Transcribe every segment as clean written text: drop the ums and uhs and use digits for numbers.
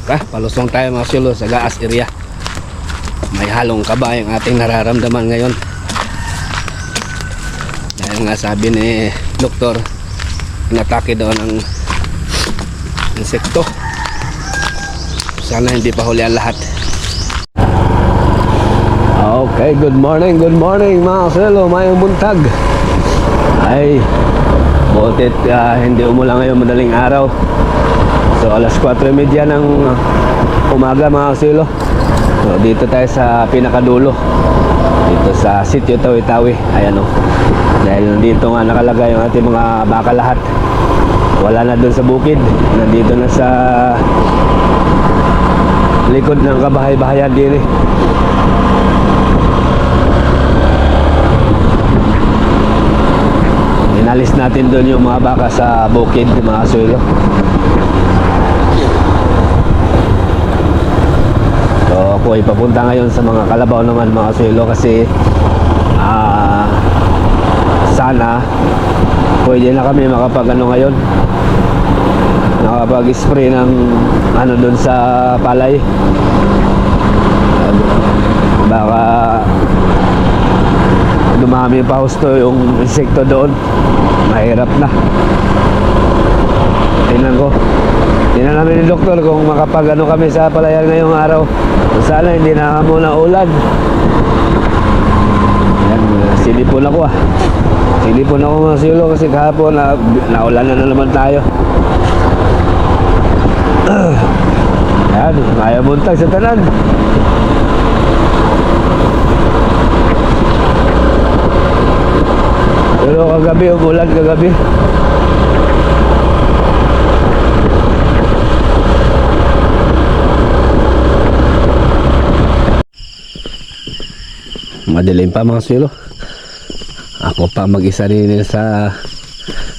Palusong tayo mga silo sa Gaas area. May halong kaba yung ating nararamdaman ngayon. Dahil nga sabi ni doktor, inatake daw ng insekto. Sana hindi pa huli ang lahat. Okay, good morning mga silo, mayong buntag. Ay, butit hindi umulan ngayon madaling araw. So alas 4:30 ng umaga mga silo. So dito tayo sa pinakadulo, dito sa sitio Tawi-Tawi. Ayan o, dahil nandito nga nakalagay yung ating mga baka lahat. Wala na dun sa bukid, nandito na sa likod ng kabahay-bahayan din eh. Inalis natin dun yung mga baka sa bukid mga silo. So ako ay papunta ngayon sa mga kalabaw naman mga suelo kasi sana pwede na kami makapag ngayon, nakapag-spray ng doon sa palay. Baka dumami pa husto yung insekto doon, mahirap na. Tingnan namin ni doktor kung makapag kami sa palayan ngayong araw. Sana hindi na muna ulan. Ayan, silipon ako silipon ako mga silo kasi kahapon naulan na naman tayo. Ayan, ayaw buntag sa tanan. Pero kagabi umulan kagabi. Madilim pa mga silo. Ako pa mag-isa rin sa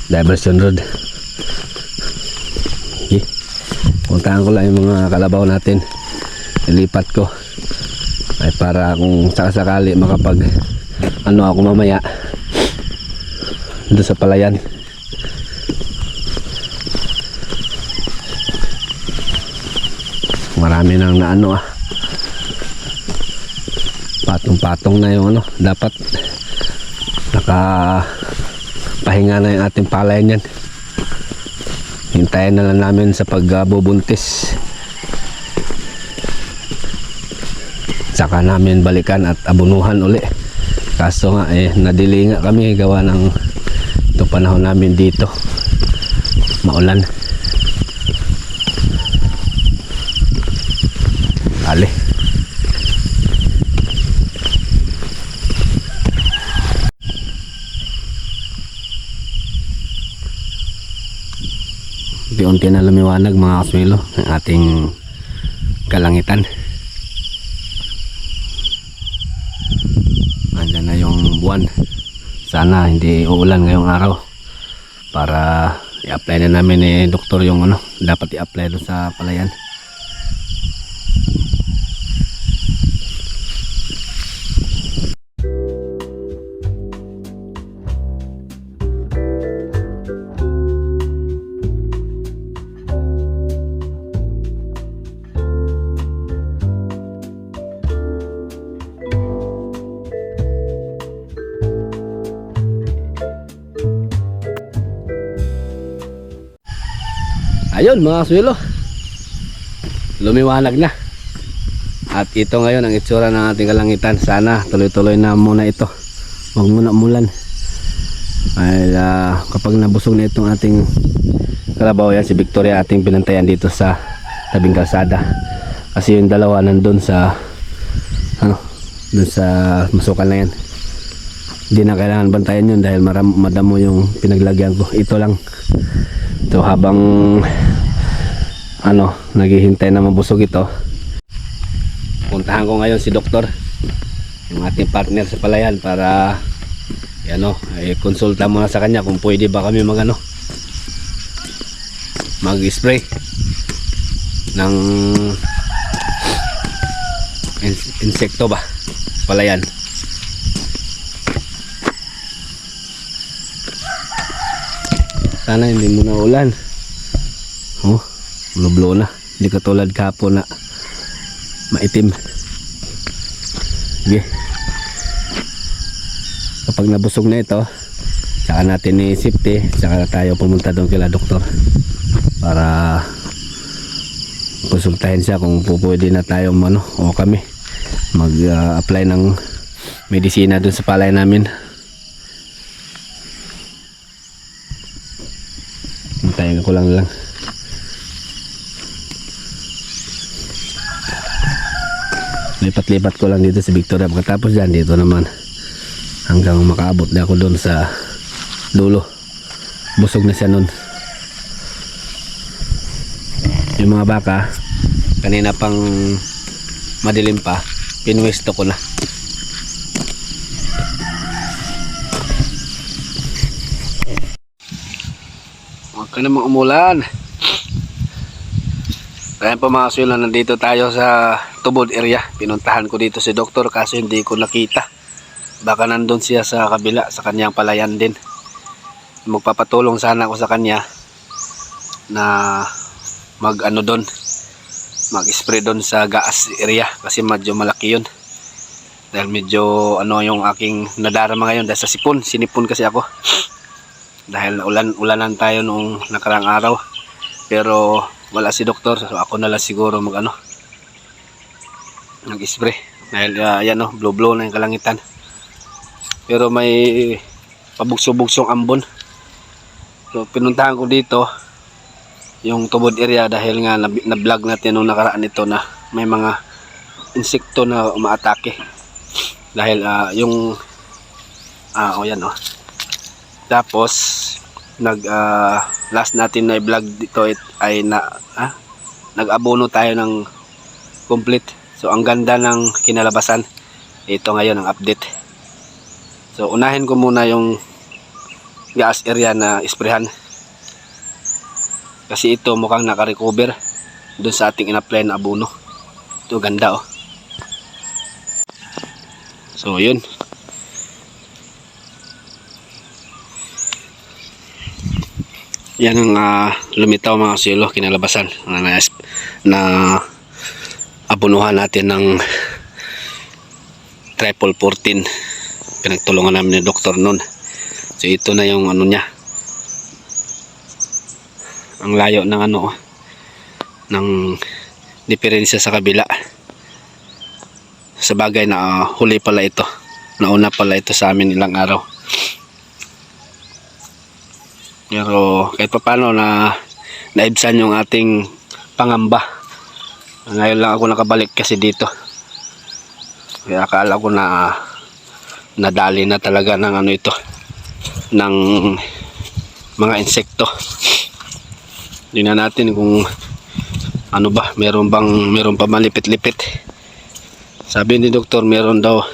Diversion Road. Okay. Puntahan ko lang yung mga kalabaw natin. Ilipat ko ay para kung sakasakali makapag ako mamaya doon sa palayan. Marami nang patong-patong na yung dapat nakapahinga na yung ating palayan yan. Hintayin na lang namin sa pagbubuntis, saka namin balikan at abunuhan uli. Kaso nga nadili nga kami gawa ng itong panahon namin dito maulan. Ali unti na lumiwanag mga kaswelo ng ating kalangitan. Andyan na yung buwan. Sana hindi uulan ngayong araw para i-apply na namin ni doktor yung dapat i-apply doon sa palayan. Ayun mga kaswelo, lumiwanag na. At ito ngayon ang itsura ng ating kalangitan. Sana tuloy-tuloy na muna ito, huwag muna umulan. Ay, kapag nabusog na itong ating kalabaw, yan si Victoria ating pinantayan dito sa tabing kalsada. Kasi yung dalawa nandun sa dun sa masukan na yan. Hindi na kailangan bantayan yun dahil madamo yung pinaglagyan ko. Ito lang. Ito habang naghihintay na mabusog ito, puntahan ko ngayon si doktor, yung ating partner sa palayan, para konsulta muna sa kanya kung pwede ba kami mag-spray ng insekto ba palayan. Sana hindi muna ulan. Blow na. Hindi katulad kahapon na maitim. Sige. Kapag nabusog na ito, saka natin i-safety, saka tayo pumunta doon kila doktor para konsultahin siya kung pwede na tayo o kami mag-apply ng medisina doon sa palay namin. Hintayin ko lang. Lipat-lipat ko lang dito sa Victoria, pagkatapos dyan dito naman hanggang makaabot na ako doon sa dulo. Busog na siya nun. Yung mga baka kanina pang madilim pa, pinwesto ko na. Huwag ka namang umulan. Kaya pa mga kasulo, nandito tayo sa Tubod area. Pinuntahan ko dito si doktor kaso hindi ko nakita. Baka nandun siya sa kabila, sa kanyang palayan din. Magpapatulong sana ako sa kanya na mag-ano doon, mag-spray doon sa gas area kasi medyo malaki yun. Dahil medyo yung aking nadarama ngayon dahil sa sipon. Sinipon kasi ako. Dahil ulanan tayo noong nakarang araw. Pero wala si doktor, so ako na lang siguro mag-spray dahil yan blue na yung kalangitan, pero may pabugso-bugsong ambon. So pinuntahan ko dito yung Tubod area dahil nga na-vlog natin nung nakaraan ito na may mga insekto na umaatake dahil tapos last natin na i-vlog dito ay nag-abono tayo ng complete. So ang ganda ng kinalabasan. Ito ngayon ang update. So unahin ko muna yung gas area na isprehan. Kasi ito mukhang naka-recover dun sa ating in-apply na abono. Ito ganda So yun. Yan ang lumitaw mga silo, kinalabasan na abunuhan natin ng triple 14. Pinagtulungan namin ni doktor nun. So ito na yung niya. Ang layo ng ng diferensya sa kabila. Sa bagay na huli pala ito. Nauna pala ito sa amin ilang araw. Pero kahit pa paano naibsan yung ating pangamba. Ngayon lang ako nakabalik kasi dito. Kaya akala ko na nadali na talaga ng ito, ng mga insekto. Tingnan natin kung meron pa malipit-lipit. Sabi ni doktor meron daw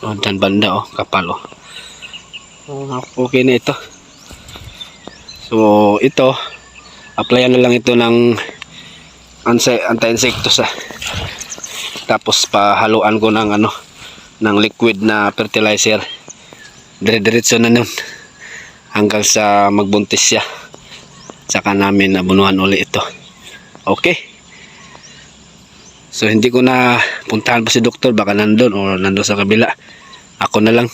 dyan banda kapal okay na ito. So ito applyan na lang ito ng anti-insecto tapos pahaluan ko ng ng liquid na fertilizer. Dire-diretso na nun hanggang sa magbuntis siya, saka namin nabunuhan uli ito. Okay, so hindi ko na puntahan pa si doktor, baka nandun sa kabila. Ako na lang.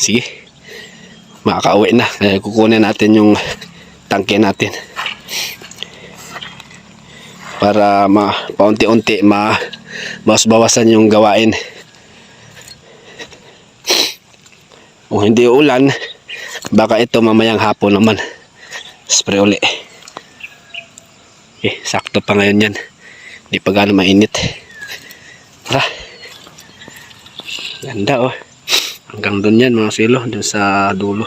Sige, makakauwi na. Kukunin natin yung tangke natin para paunti-unti bawas-bawasan yung gawain. Kung hindi ulan, baka ito mamayang hapon naman spray uli. Okay, sakto pa ngayon yan, hindi pa gaano mainit. Tara, ganda hanggang doon yan mga silo, doon sa dulo.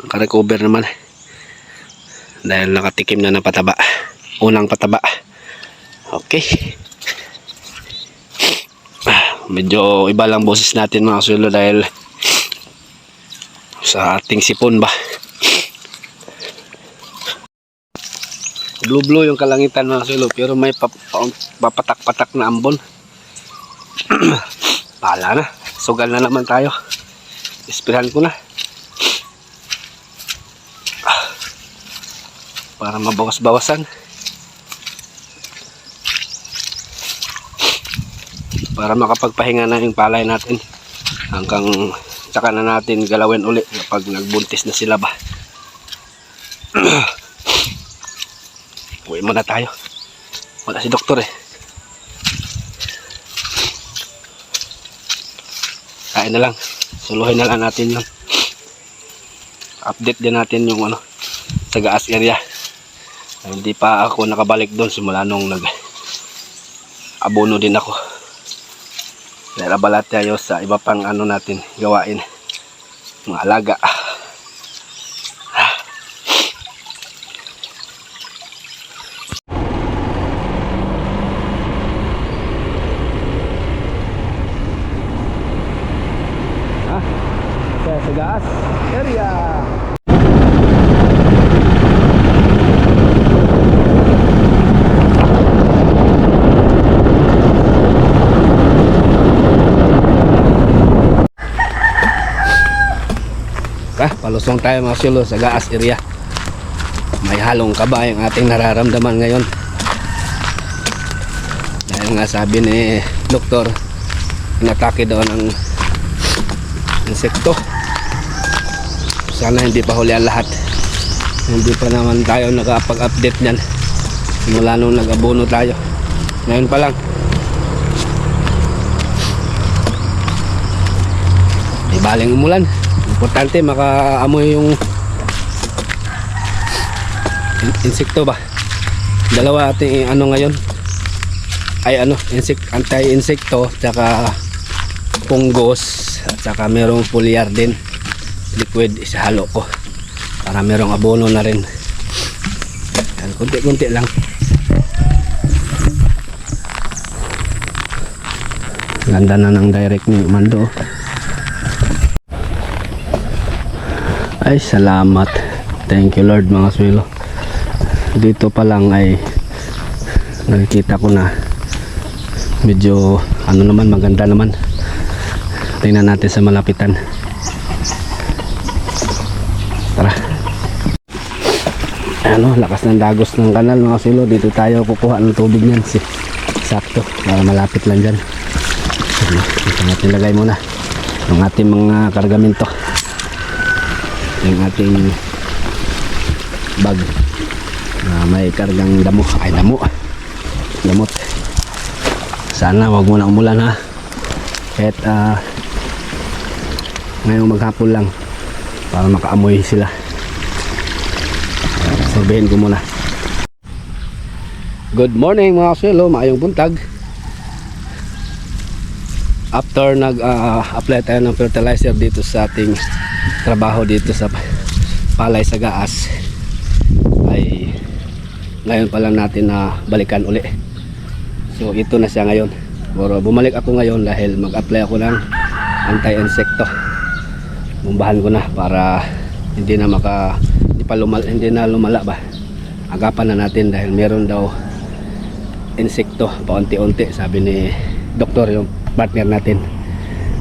Naka-recover naman dahil nakatikim na ng pataba, unang pataba. Okay, medyo iba lang boses natin mga silo dahil sa ating sipon ba. Blue yung kalangitan mga silo, pero may papatak-patak na ambon. Pala na, sugal na naman tayo. Ispirahan ko na. para mabawas-bawasan, para makapagpahinga na yung palay natin hanggang tsaka na natin galawin uli kapag nagbuntis na sila ba. Uwi muna tayo, wala si doktor eh. Kain na lang, suluhin na lang natin yung update din natin yung ano sa Gaas area. Hindi pa ako nakabalik doon simula nung nag abono din ako, dahil abala tayo sa iba pang ano natin gawain, mga alaga. Sa Gaas area. Palusong tayo mga silo sa Gaas area. May halong kaba yung ating nararamdaman ngayon, dahil nga sabi ni doktor, inatake daw ng insekto. Sana hindi pa huli ang lahat. Hindi pa naman tayo nakapag-update nyan mula nung nag-abono tayo. Ngayon pa lang. Di baling umulan, importante makaamoy yung insekto ba. Dalawa ating ano ngayon ay ano, anti-insekto tsaka punggos, at saka merong foliar din liquid, isahalo ko para merong abono na rin. Kunti-kunti lang. Ganda na ng direct ni Mando. Ay salamat, thank you Lord mga swilo. Dito pa lang ay nakikita ko na medyo ano naman, maganda naman. Tingnan natin sa malapitan. Tara. Ano, lakas ng dagos ng kanal mga silo. Dito tayo kukuha ng tubig niyan. Sakto, para malapit lang dyan. Ito natin lagay muna yung ating mga kargamento, yung ating bag na may kargang damo. Ay damot. Sana wag muna umulan ha, kahit ngayong maghapon lang para makaamoy sila. Sorbehin ko muna. Good morning mga kaswelo, maayong buntag. After nag-apply tayo ng fertilizer dito sa ating trabaho dito sa palay sa Gaas, ay ngayon pa lang natin na balikan uli. So ito na siya ngayon. Pero bumalik ako ngayon dahil mag-apply ako ng anti-insekto. Bumbahan ko na para hindi na hindi na lumala ba. Agapan na natin dahil meron daw insekto paunti-unti, sabi ni doktor, yung partner natin.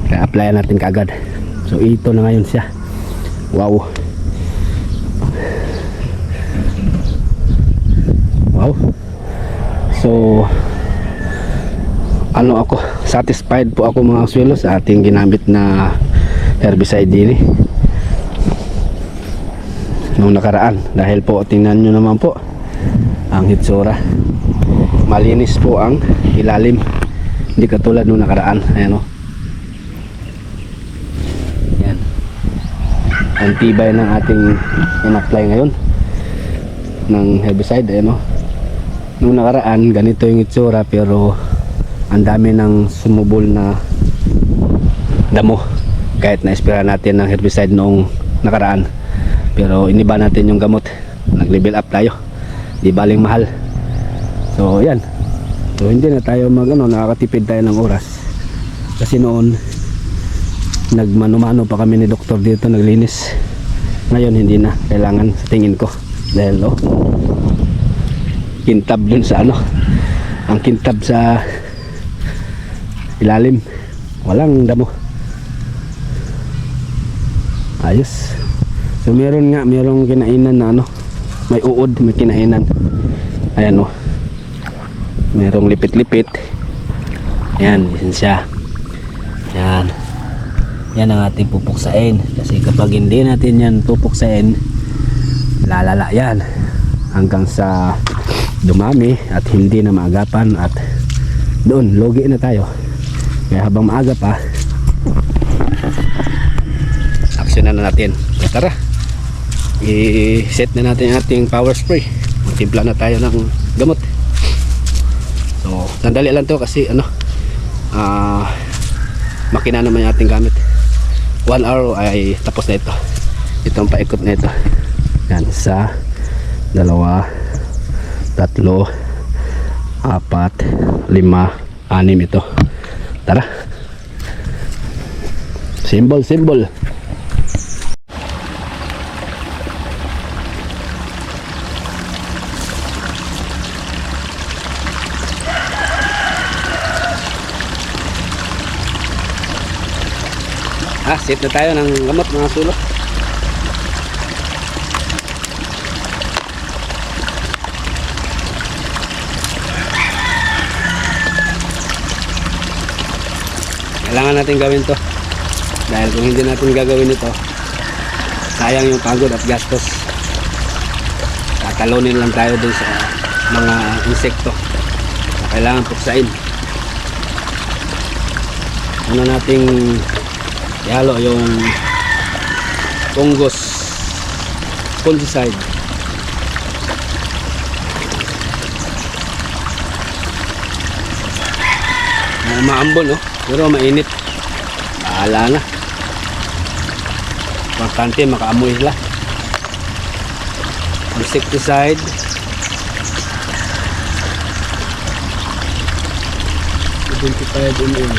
Kaya applyan natin kaagad. So ito na ngayon siya. Wow. So ano, ako satisfied po ako mga swelo sa ating ginamit na herbicide din nung nakaraan, dahil po tingnan nyo naman po ang hitsura, malinis po ang ilalim, hindi katulad nung nakaraan. Ayan o, yan ang tibay ng ating in-apply ngayon ng herbicide. Ayan o, nung nakaraan ganito yung hitsura, pero ang dami ng sumubol na damo kahit na-spray natin ng herbicide noong nakaraan. Pero iniba natin yung gamot, nag-level up tayo, di baling mahal. So yan, so hindi na tayo nakakatipid tayo ng oras, kasi noon nagmano-mano pa kami ni doktor dito, naglinis. Ngayon hindi na kailangan sa tingin ko, dahil kintab dun sa ang kintab sa ilalim, walang damo. Ayos. So merong kinainan na may uod, may kinainan. Ayan o, merong lipit-lipit. Ayan, yan siya. Yan, yan ang ating pupuksain, kasi kapag hindi natin yan pupuksain, lalala yan hanggang sa dumami at hindi na maagapan, at doon logi na tayo. Kaya habang maaga pa, aksyonan na natin. So, tara, i-set na natin ating power spray. Magtimpla na tayo ng gamot. So sandali lang to kasi makina naman yung ating gamit. 1 hour ay tapos na ito. Itong paikot na ito. Yan, 1, 2, 3, 4, 5, 6 ito. Tara, symbol. Set na tayo ng gamot mga sulok. Kailangan natin gawin to, dahil kung hindi natin gagawin ito, sayang yung pagod at gastos. Tatalunin lang tayo dun sa mga insekto. Kailangan puksain. Ano nating ihalo yung fungus fungicide. Maambon, no? Pero mainit. Bahala na. Importante makaamoy sila. Insecticide. Identified in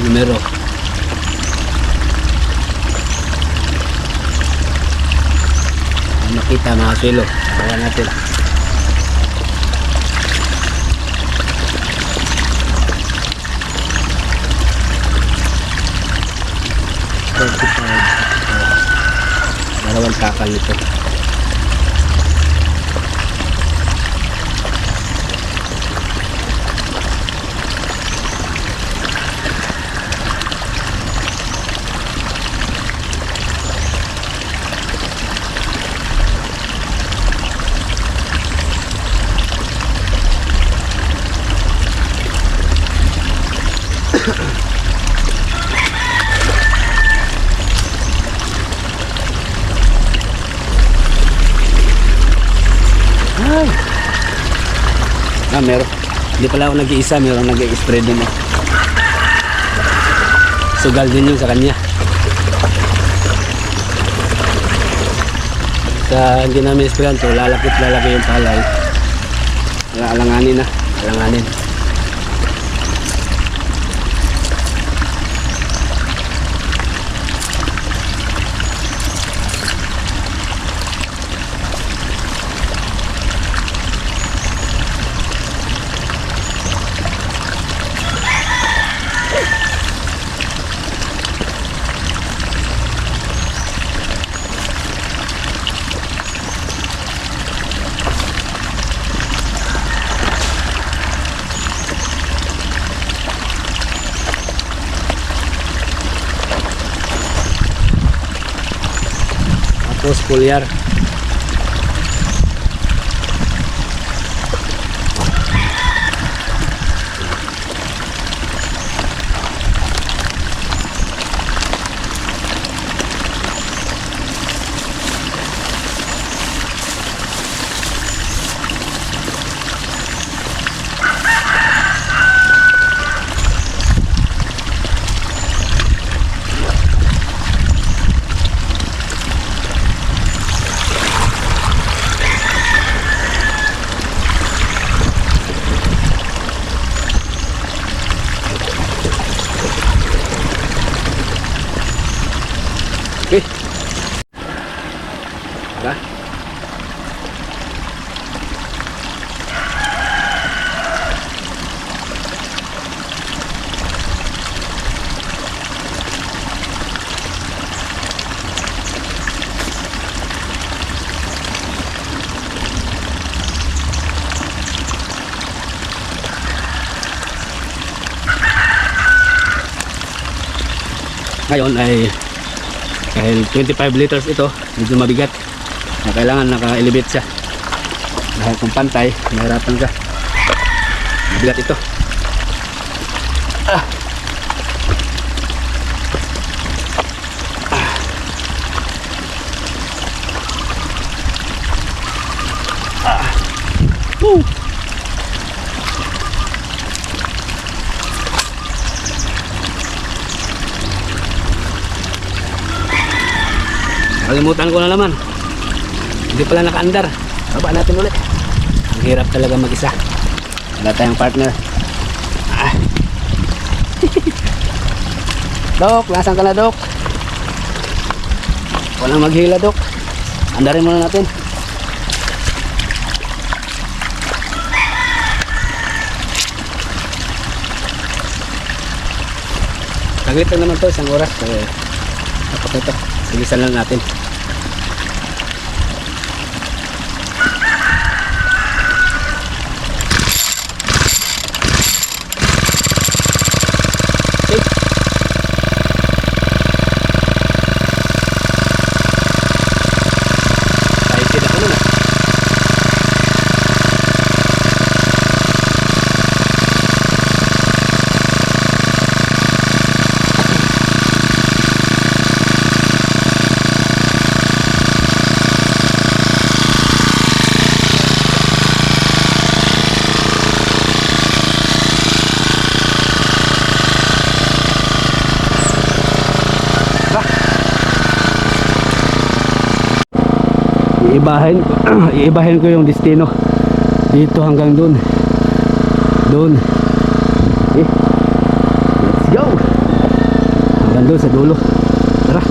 numero. Makita mga silo. Bawa natin. Dalawang takal nito. Meron. Hindi pala ako nag-iisa, meron nag-i-spray din eh. Sugal din yun sa kanya. Sa hindi namin sprayan to, lalaki yung palay. Alanganin na, alanganin. Tapos foliar. Ngayon ay dahil 25 liters ito, medyo mabigat na kailangan naka-elevate siya. Dahil kung pantay, mahirapan ka. Mabigat ito. Woo! Kalimutan ko na naman. Hindi pala nakaandar. Baba natin ulit. Ang hirap talaga mag-isa. Wala tayong partner. Dok, nasaan ka na, Dok? Walang maghila, Dok. Andarin muna natin. Saglit lang naman to, isang oras. Tapos ito, bilisan lang natin. Iibahin ko yung destino dito hanggang doon let's go hanggang doon sa dulo. Tara.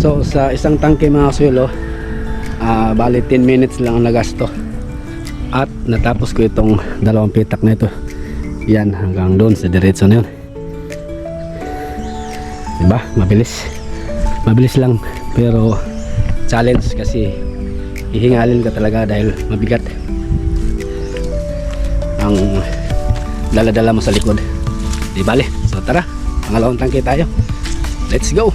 So sa isang tangke mga suelo, bali 10 minutes lang ang nagasto. At natapos ko itong dalawang pitak na ito. Yan hanggang doon sa diretso na yun. Diba? Mabilis. Mabilis lang pero challenge kasi hihingalin ka talaga dahil mabigat ang dala-dala mo sa likod. Di bale. So tara, pangalawang tangke tayo. Let's go!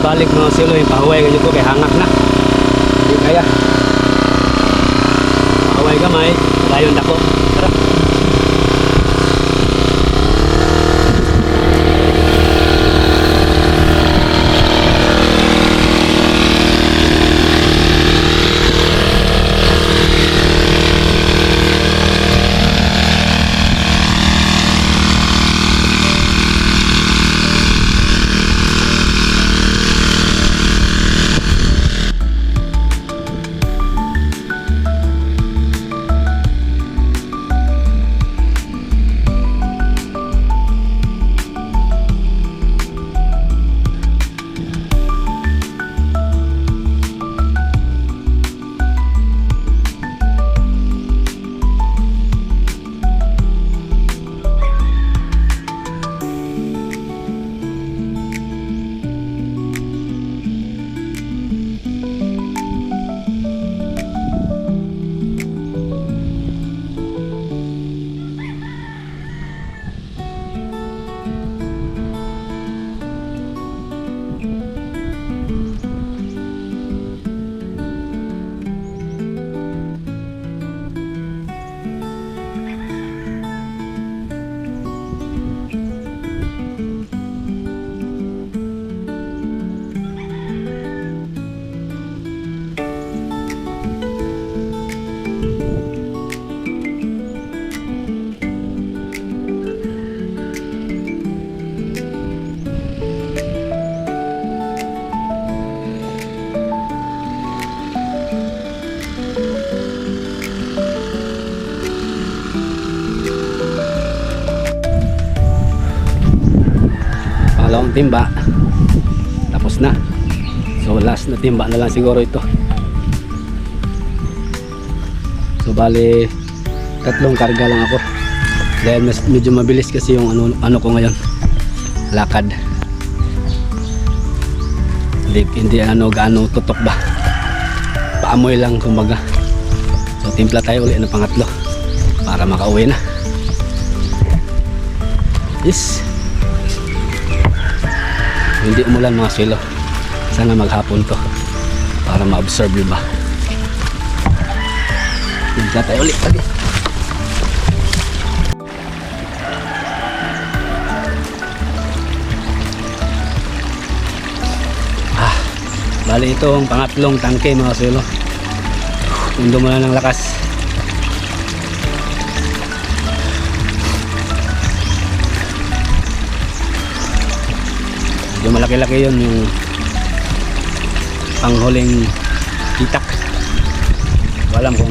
Balik mga silo yung pahuway ganyan ko kay hangak na hindi kaya pahuway gamay layon dako Pangalawang timba tapos na. So last na timba na lang siguro ito. So bali tatlong karga lang ako dahil medyo mabilis kasi yung ano ko ngayon, lakad. Hindi gaano tutok ba, paamoy lang kumbaga. So timpla tayo ulit ng pangatlo para makauwi na. Yes, hindi umulan mga swelo, sana maghapon to para ma-absorb ba. Timpla tayo ulit lagi. Bali ito ang pangatlong tangke mga swelo. Pundo mo na ng lakas. Medyo malaki-laki yun, yung panghuling itak. Walam kung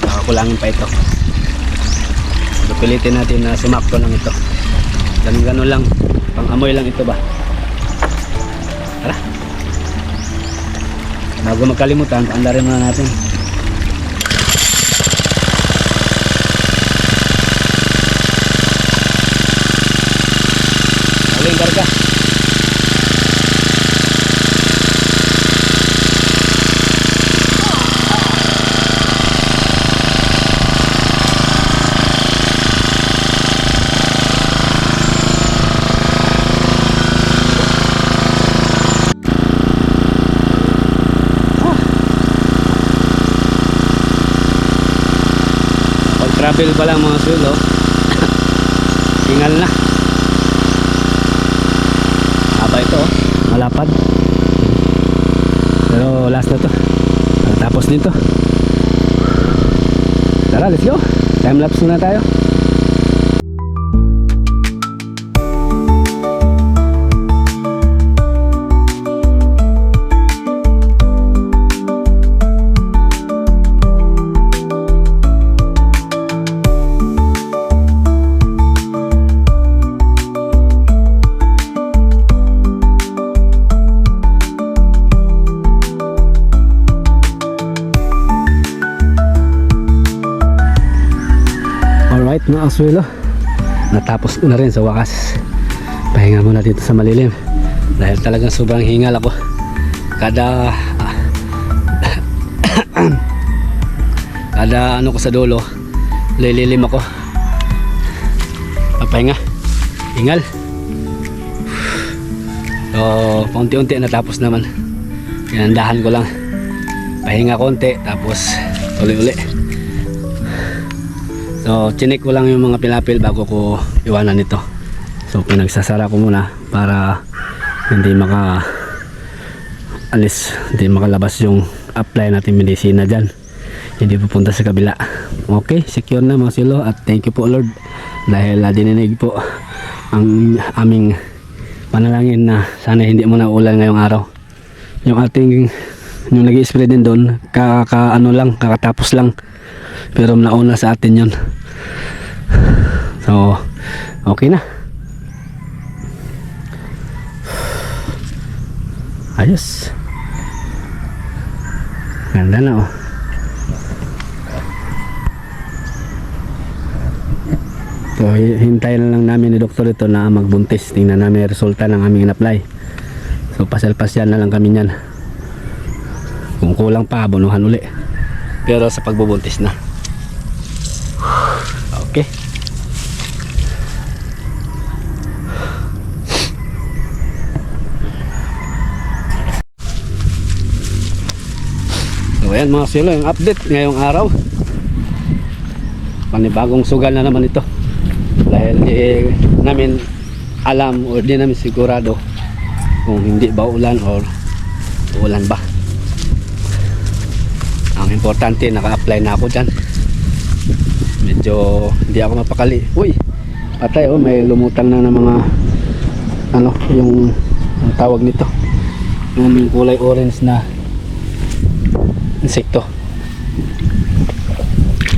nakakulangin pa ito. So, pilitin natin na sumakto lang ito. Ganun lang, pang amoy lang ito ba. Tara, bago magkalimutan, paandarin muna natin. Aling karga. Travel pa lang mga swelo. Tingal na. Haba ito, malapad. Pero last na to. Tapos din to. Tara, let's go. Time lapse muna tayo. Alright mga aswelo, natapos ko na rin sa wakas. Pahinga muna dito sa malilim dahil talagang sobrang hingal ako. Kada ano ko sa dulo, lililim ako. Papahinga, hingal. So paunti-unti natapos naman. Inandahan ko lang, pahinga konti tapos uli-uli. So chinik ko lang yung mga pilapil bago ko iwanan ito. So pinagsasara ko muna para hindi hindi makalabas yung apply natin medisina dyan, hindi pupunta sa kabila. Okay, secure na mga silo, at thank you po Lord dahil dininig po ang aming panalangin na sana hindi muna ulan ngayong araw. Yung nag-i-spray din doon kakatapos lang, pero nauna sa atin yun. So okay na, ayos, ganda na oh. So hintayin na lang namin ni doktor ito na magbuntis. Tingnan namin yung resulta ng aming in-apply. So pasal-pasyan na lang kami niyan. Kung kulang pa, abonuhan uli. Pero sa pagbubuntis na. Okay. So ayan mga silo, yung update ngayong araw. Panibagong sugal na naman ito. Dahil namin alam o di namin sigurado kung hindi ba ulan or ulan ba. Ang importante, naka-apply na ako dyan. Medyo hindi ako mapakali. Uy, patay oh, may lumutang na ng mga yung tawag nito, yung kulay orange na insekto.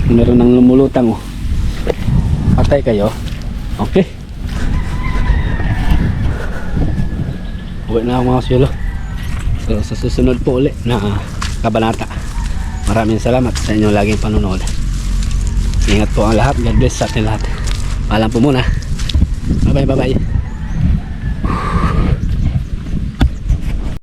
Meron nang lumulutang oh. Patay kayo. Okay, uwi na ako mga silo. So sa susunod po ulit na kabanata. Maraming salamat sa inyong laging panonood. Ingat po ang lahat. God bless sa atin lahat. Paalam po muna. Bye bye.